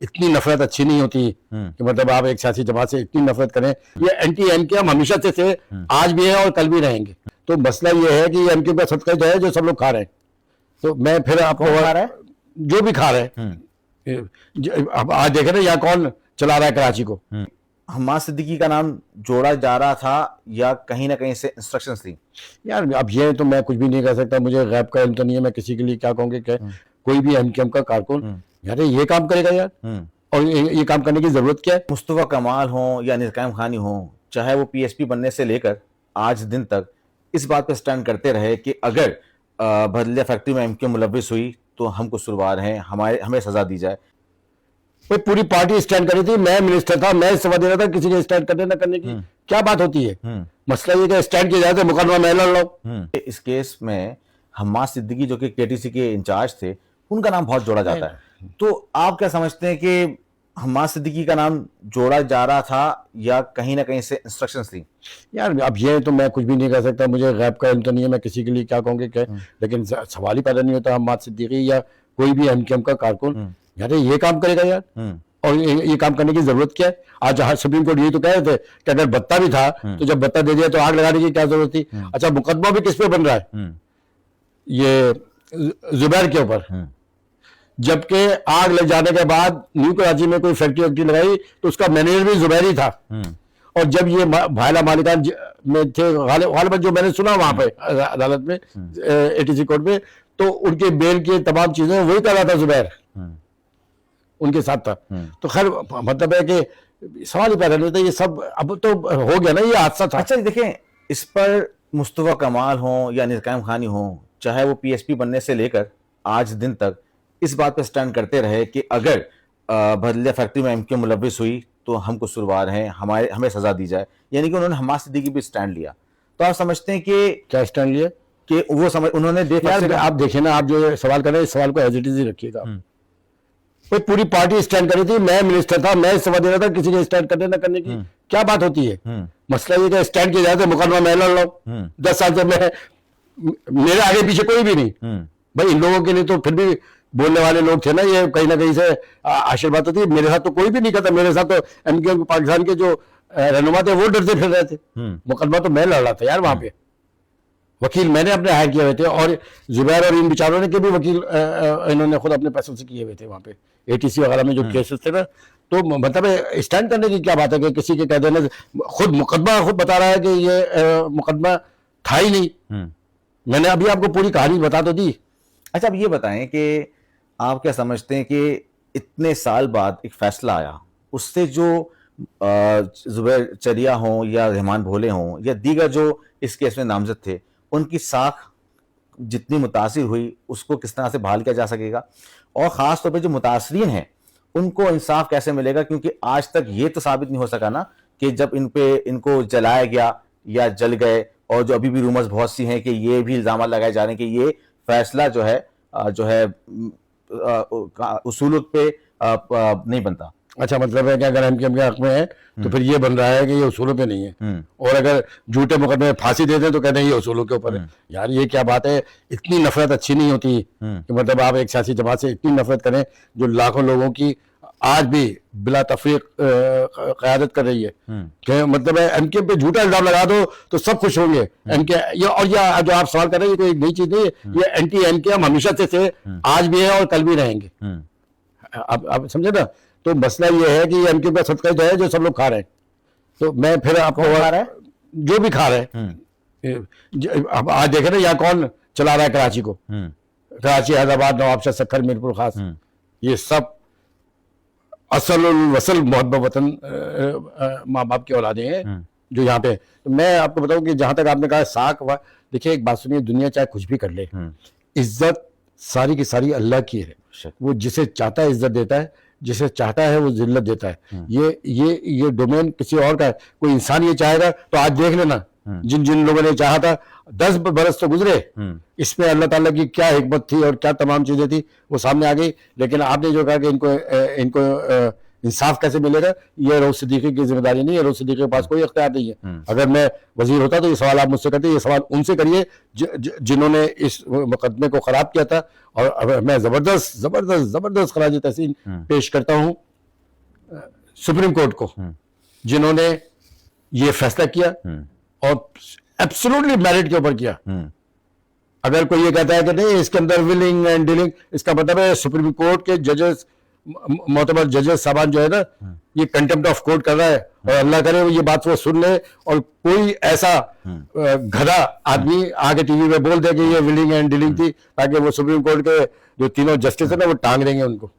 इतनी नफरत अच्छी नहीं होती कि मतलब आप एक सियासी जमात से इतनी नफरत करें। ये एंटी एमके हम हमेशा से थे, आज भी है और कल भी रहेंगे। तो मसला ये है कि एमके का सदका जो है जो सब लोग खा रहे हैं। तो मैं फिर आपको खा रहा है? जो भी खा रहे हैं, अब आज देखे ना यहाँ कौन चला रहा है कराची को। हम्माद सिद्दीकी का नाम जोड़ा जा रहा था या कहीं ना कहीं से इंस्ट्रक्शंस थी? यार अब ये तो मैं कुछ भी नहीं कर सकता, मुझे गैब का इल्म तो नहीं है, मैं किसी के लिए क्या कहूँगी कि कोई भी एमकेएम का कारकुन यार ये काम करेगा यार, और ये काम करने की जरूरत क्या है। मुस्तफा कमाल हो या निज़ाम खानी हो, चाहे वो पीएसपी बनने से लेकर आज दिन तक इस बात पर स्टैंड करते रहे कि अगर बदलिया फैक्ट्री में एमके मुलविस हुई तो हम कसूरवार हैं, हमें सजा दी जाए। वो पूरी पार्टी स्टैंड कर रही थी, मैं मिनिस्टर था, मैं इस्तीफा दे रहा था, किसी के स्टैंड करने ना करने की क्या बात होती है। मसला ये कि स्टैंड किया जाए तो मुकदमा मैं लड़ लो। इस केस में हम्माद सिद्दीकी जो कि केटीसी के इंचार्ज थे, उनका नाम बहुत जोड़ा जाता है। तो आप क्या समझते हैं कि हम्माद सिद्दीकी का नाम जोड़ा जा रहा था या कहीं ना कहीं से इंस्ट्रक्शंस थी? यार अब ये तो मैं कुछ भी नहीं कर सकता, मुझे गैब का इल्म तो नहीं है, मैं किसी के लिए क्या कहूँगी कि लेकिन सवाल ही पैदा नहीं होता हम्माद सिद्दीकी या कोई भी एमकेएम का कारकुन यार ये काम करेगा यार, और ये काम करने की जरूरत क्या है। आज सुप्रीम कोर्ट यही तो कह रहे थे कि अगर बत्ता भी था तो जब बत्ता दे दिया तो आग लगाने की क्या जरूरत थी। अच्छा मुकदमा भी किस पे बन रहा है, ये जुबैर के ऊपर, जबकि आग लग जाने के बाद न्यू कराची में कोई फैक्ट्री लगाई तो उसका मैनेजर भी जुबैर ही था। और जब ये भायला मालिकान में थे गालिबन, जो मैंने सुना वहां पे अदालत में एटीसी कोर्ट में, तो उनके बेल की तमाम चीजें वही कर रहा था, जुबैर उनके साथ था। तो खैर मतलब है कि सवाल ही पैदा नहीं होता, ये सब अब तो हो गया ना, ये हादसा था। अच्छा देखें, इस पर मुस्तफा कमाल हो या निज़ाम खानी हो, चाहे वो पीएसपी बनने से लेकर आज दिन तक इस बात पर स्टैंड करते रहे कि अगर बदलिया फैक्ट्री में एमके मुलविस हुई तो हम कसूरवार हैं, हमें सजा दी जाए। यानी कि उन्होंने हम्माद सिद्दीकी भी स्टैंड लिया। तो आप समझते हैं कि क्या स्टैंड लिया कि वो उन्होंने आप देखिए ना, आप जो सवाल कर रहे हैं इस सवाल को एज इट इज ही रखिएगा। वो पूरी पार्टी स्टैंड कर रही थी, मैं मिनिस्टर था, मैं इस्तीफा दे रहा था, किसी के स्टैंड करने ना करने की क्या बात होती है। मसला ये कि स्टैंड किया जाए तो मुकदमा मैं लड़ लो। 10 साल से मैं, मेरे आगे पीछे कोई भी नहीं भाई। इन लोगों के लिए तो फिर भी बोलने वाले लोग थे ना, ये कहीं ना कहीं से आशीर्वाद होती है। मेरे साथ तो कोई भी नहीं करता, मेरे साथ तो एमकेएम पाकिस्तान के जो रहनुमा थे वो डरते फिर रहे थे। मुकदमा तो मैं लड़ रहा था यार, वहां पे वकील मैंने अपने हायर किए हुए थे, और जुबैर और इन बेचारों ने के भी वकील इन्होंने खुद अपने पैसों से किए हुए थे वहां पे एटीसी वगैरह में जो केसेस थे ना। तो मतलब स्टैंड करने की क्या बात है कि किसी के कह देना, खुद मुकदमा खुद बता रहा है कि ये मुकदमा था ही नहीं। मैंने अभी आपको पूरी कहानी बता तो दी। अच्छा अब ये बताएं कि आप क्या समझते हैं कि इतने साल बाद एक फैसला आया, उससे जो जुबैर चरिया हों या रहमान भोले हों या दीगर जो इस केस में नामजद थे, उनकी साख जितनी मुतासिर हुई उसको किस तरह से बहाल किया जा सकेगा, और ख़ास तौर पे जो मुतासरीन हैं उनको इंसाफ कैसे मिलेगा? क्योंकि आज तक ये तो साबित नहीं हो सका ना कि जब इनको जलाया गया या जल गए, और जो अभी भी रूमर्स बहुत सी हैं कि ये भी इल्ज़ाम लगाए जा रहे हैं कि ये फैसला जो है उसूलों पे नहीं बनता। अच्छा मतलब है कि अगर एमकेएम के हक में है तो फिर ये बन रहा है कि ये उसूलों पे नहीं है, और अगर झूठे मुकदमे में फांसी दे दें तो कहते हैं ये उसूलों के ऊपर है। यार ये क्या बात है, इतनी नफरत अच्छी नहीं होती कि मतलब आप एक सियासी जमात से इतनी नफरत करें जो लाखों लोगों की आज भी बिला तफरीक क़यादत कर रही है। कि मतलब है एमकेएम पे झूठा इल्जाम लगा दो तो सब खुश होंगे एमके, ये और ये जो आप सवाल कर रहे हैं ये कोई नई चीज नहीं है, ये एंटी एमकेएम हमेशा से थे, आज भी है और कल भी रहेंगे। आप समझे ना। तो मसला ये है कि एमकेएम का सदका जो है जो सब लोग खा रहे हैं। तो मैं फिर आपको खा रहा है? जो भी खा रहे हैं, अब आज देखे ना यहाँ कौन चला रहा है कराची को, कराची, हैदराबाद, नवाबशाह, सक्खर, मीरपुर खास, ये सब असल वसल मोहब्बत वतन माँ बाप की औलादें हैं जो यहाँ पे। तो मैं आपको बताऊं कि जहां तक आपने कहा साख, देखिए एक बात सुनिए, दुनिया चाहे कुछ भी कर ले, इज्जत सारी की सारी अल्लाह की है। वो जिसे चाहता है इज्जत देता है, जिसे चाहता है वो जिल्लत देता है। ये डोमेन किसी और का है। कोई इंसान ये चाहेगा तो आज देख लेना, जिन जिन लोगों ने चाहा था 10 बरस तो गुजरे, इसमें अल्लाह ताला की क्या हिकमत थी और क्या तमाम चीजें थी वो सामने आ गई। लेकिन आपने जो कहा कि इनको इंसाफ कैसे मिलेगा, ये रऊफ सिद्दीकी की जिम्मेदारी नहीं है, रऊफ सिद्दीकी के पास कोई इख्तियार नहीं है। अगर मैं वजीर होता तो ये सवाल आप मुझसे करते, ये सवाल उनसे करिए जिन्होंने इस मुकदमे को खराब किया था। और मैं जबरदस्त खराज तहसीन पेश करता हूँ सुप्रीम कोर्ट को, जिन्होंने ये फैसला किया और एब्सोल्युटली मेरिट के ऊपर किया। अगर कोई ये कहता है कि नहीं इसके अंदर विलिंग एंड डीलिंग, इसका मतलब है सुप्रीम कोर्ट के जजेस, मोतबर जजेस साहबान जो है ना, ये कंटेम्प्ट ऑफ कोर्ट कर रहा है। और अल्लाह करे ये बात वो सुन ले और कोई ऐसा गधा आदमी आगे टीवी में बोल दे कि ये विलिंग एंड डीलिंग थी, ताकि वो सुप्रीम कोर्ट के जो तीनों जस्टिस है ना वो टांग देंगे उनको।